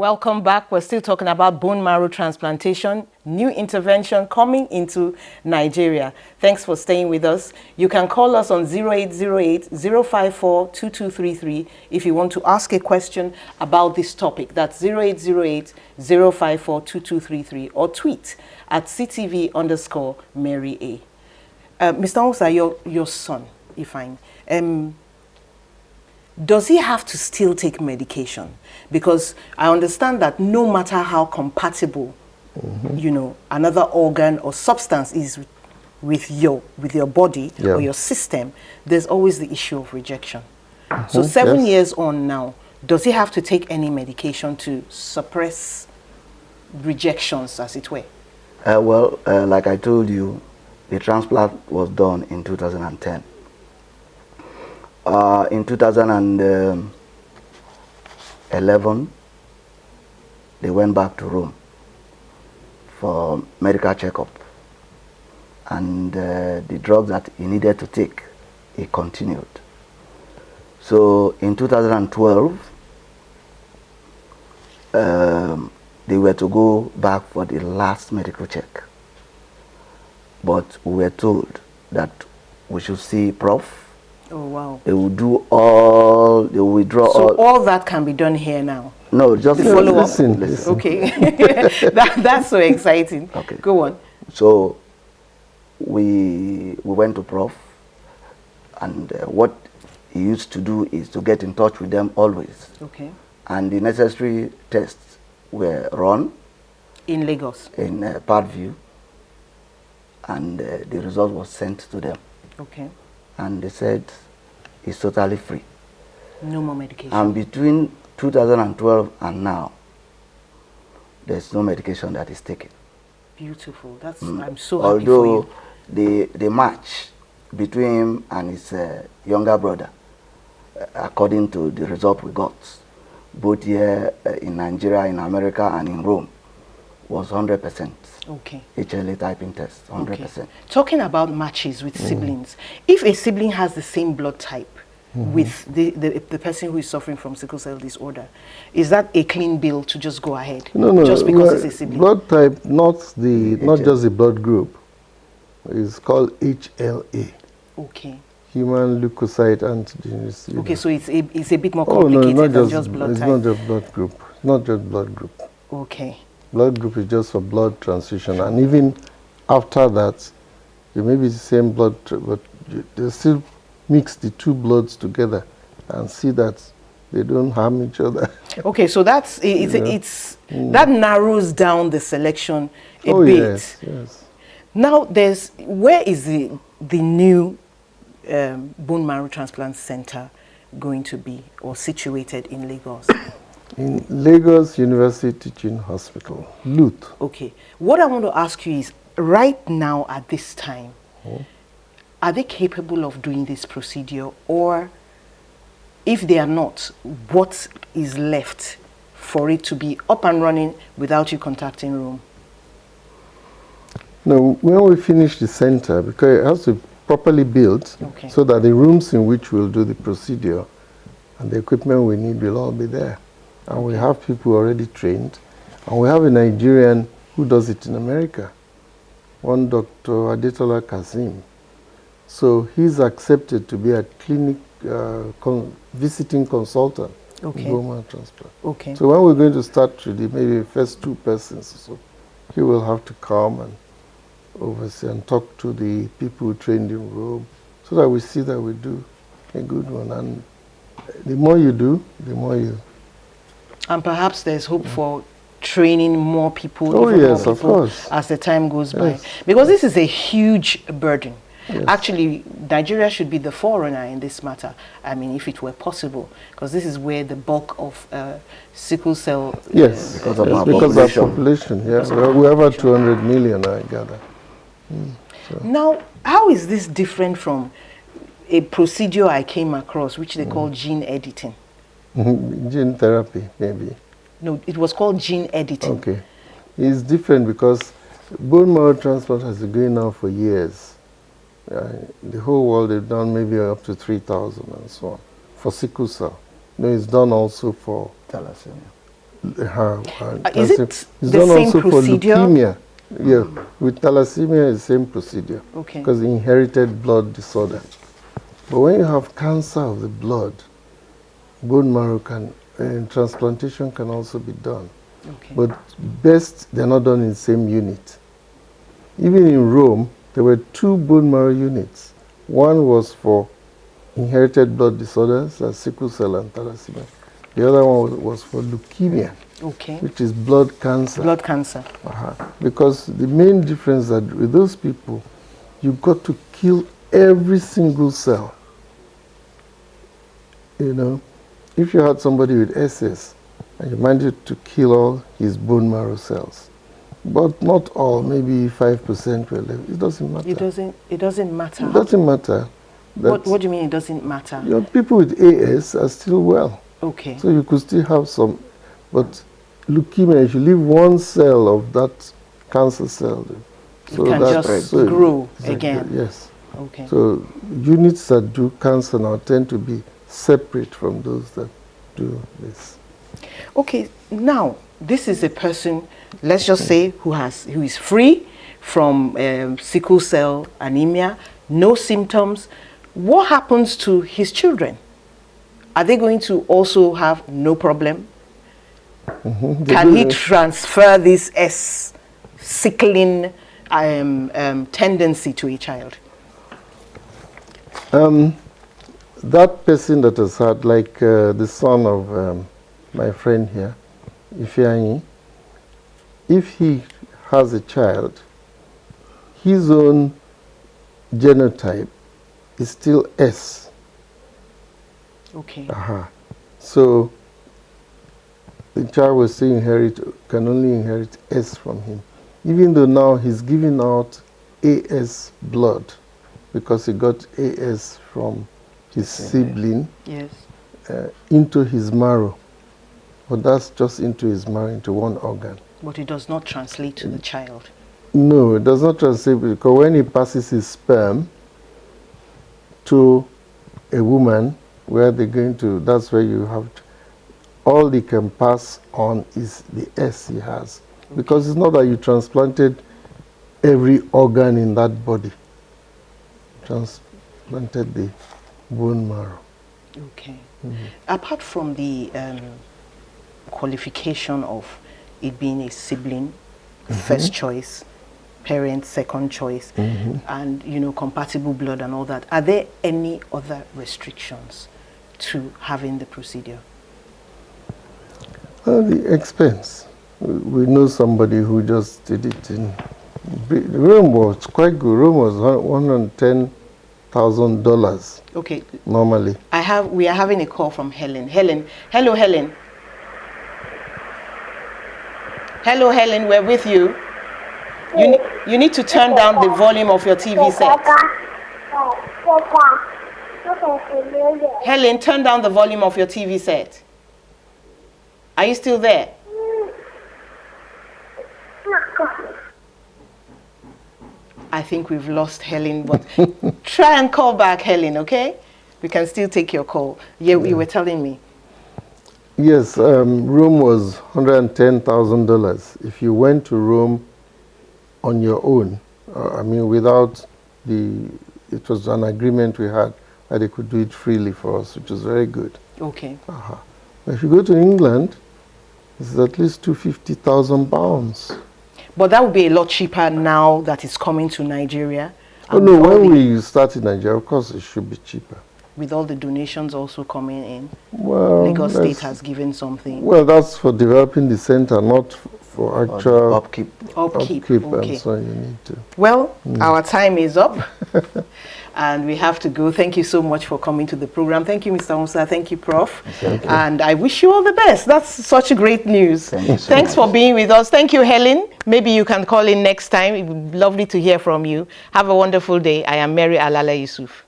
Welcome back. We're still talking about bone marrow transplantation, new intervention coming into Nigeria. Thanks for staying with us. You can call us on 0808-054-2233 if you want to ask a question about this topic. That's 0808-054-2233 or tweet at CTV_Mary A. Mr. Osa, your son, Ifeanyi, does he have to still take medication? Because I understand that no matter how compatible, another organ or substance is with your body or your system, there's always the issue of rejection. So 7 years on now, does he have to take any medication to suppress rejections, as it were? Like I told you, the transplant was done in 2010. In 2011, they went back to Rome for medical checkup, and the drug that he needed to take, he continued. So in 2012, they were to go back for the last medical check, but we were told that we should see Prof. Oh, wow. They will do all, they will withdraw all. So all that can be done here now? No, just follow up. Listen. Okay. That's so exciting. Okay. Go on. So we went to Prof, and what he used to do is to get in touch with them always. Okay. And the necessary tests were run. In Lagos? In Parkview. And the result was sent to them. Okay. And they said it's totally free. No more medication. And between 2012 and now, there's no medication that is taken. Beautiful. That's I'm so happy for you. Although the match between him and his younger brother, according to the result we got, both here in Nigeria, in America, and in Rome, was 100%. Okay. HLA typing test, 100%. Okay. Talking about matches with siblings, if a sibling has the same blood type with the person who is suffering from sickle cell disorder, is that a clean bill to just go ahead? No, just because it's a sibling? Blood type, not just the blood group. It's called HLA. Okay. Human leukocyte antigens. Okay, so it's a bit more complicated than just blood type. It's not just blood group. Not just blood group. Okay. Blood group is just for blood transfusion, and even after that, it may be the same blood, but they still mix the two bloods together and see that they don't harm each other. Okay, so that's that narrows down the selection a bit. Yes. Now, where is the new bone marrow transplant center going to be, or situated in Lagos? In Lagos University Teaching Hospital, LUTH. Okay. What I want to ask you is, right now at this time, are they capable of doing this procedure? Or if they are not, what is left for it to be up and running without you contacting Rome? No, when we finish the center, because it has to be properly built, so that the rooms in which we'll do the procedure and the equipment we need will all be there. And we have people already trained. And we have a Nigerian who does it in America, one Dr. Adetola Kasim. So he's accepted to be a clinic visiting consultant in bone marrow transplant. Okay. So when we're going to start with maybe first 2 persons, so he will have to come and oversee and talk to the people who trained in Rome, so that we see that we do a good one. And the more you do, the more you... And perhaps there's hope for training more people, of course, as the time goes by. Because this is a huge burden. Yes. Actually, Nigeria should be the forerunner in this matter. I mean, if it were possible, because this is where the bulk of sickle cell... because of our population. Yes, we have about 200 million, I gather. Now, how is this different from a procedure I came across, which they call gene editing? Gene therapy, maybe. No, it was called gene editing. Okay. It's different because bone marrow transplant has been going on for years. The whole world, they've done maybe up to 3,000 and so on for sickle cell. It's done also for thalassemia. Is it it's the done same also procedure? for leukemia. Yeah, with thalassemia, it's the same procedure. Okay. Because inherited blood disorder. But when you have cancer of the blood, bone marrow transplantation can also be done. Okay. But best, they're not done in the same unit. Even in Rome, there were 2 bone marrow units. One was for inherited blood disorders, like sickle cell and thalassemia. The other one was for leukemia, Okay. which is blood cancer. Blood cancer. Because the main difference that with those people, you've got to kill every single cell. You know, if you had somebody with SS and you managed to kill all his bone marrow cells, but not all, maybe 5% were left. It doesn't matter. It doesn't matter. It doesn't matter. What do you mean it doesn't matter? You know, people with AS are still well. Okay. So you could still have some, but leukemia, if you leave one cell of that cancer cell, so it can just grow again. Yes. Okay. So units that do cancer now tend to be separate from those that do this. Okay, now this is a person, let's just say, who is free from sickle cell anemia, no symptoms. What happens to his children? Are they going to also have no problem? Can he transfer this sickling tendency to a child? That person that has had, like the son of my friend here, Ifeanyi, if he has a child, his own genotype is still S. Okay. So the child will still can only inherit S from him, even though now he's giving out AS blood because he got AS from his sibling. Yes. Into his marrow. But that's just into his marrow, into one organ. But it does not translate to the child. No, it does not translate, because when he passes his sperm to a woman, where they're going to, that's where you have to, all they can pass on is the S he has. Okay. Because it's not that you transplanted every organ in that body. Transplanted the bone marrow. Okay. Apart from the qualification of it being a sibling, first choice, parent, second choice, and compatible blood and all that, are there any other restrictions to having the procedure? The expense. We know somebody who just did it in Rome. Was quite good. Rome was $110,000. Okay. Normally. We are having a call from Helen. Helen. Hello, Helen. Hello, Helen. We're with you. You need to turn down the volume of your TV set. Helen, turn down the volume of your TV set. Are you still there? I think we've lost Helen, but try and call back Helen, okay? We can still take your call. Yeah, you were telling me. Yes, Rome was $110,000. If you went to Rome on your own, without it was an agreement we had that they could do it freely for us, which was very good. Okay. But if you go to England, it's at least £250,000. But that would be a lot cheaper now that it's coming to Nigeria. Oh no, when we start in Nigeria, of course it should be cheaper. With all the donations also coming in, well, Lagos State has given something. Well, that's for developing the center, not for actual upkeep. Okay. And so you need to. Well, our time is up. And we have to go. Thank you so much for coming to the program. Thank you, Mr. Musa. Thank you, Prof. Thank you. And I wish you all the best. That's such great news. Thanks for being with us. Thank you, Helen. Maybe you can call in next time. It would be lovely to hear from you. Have a wonderful day. I am Mary Alala Yusuf.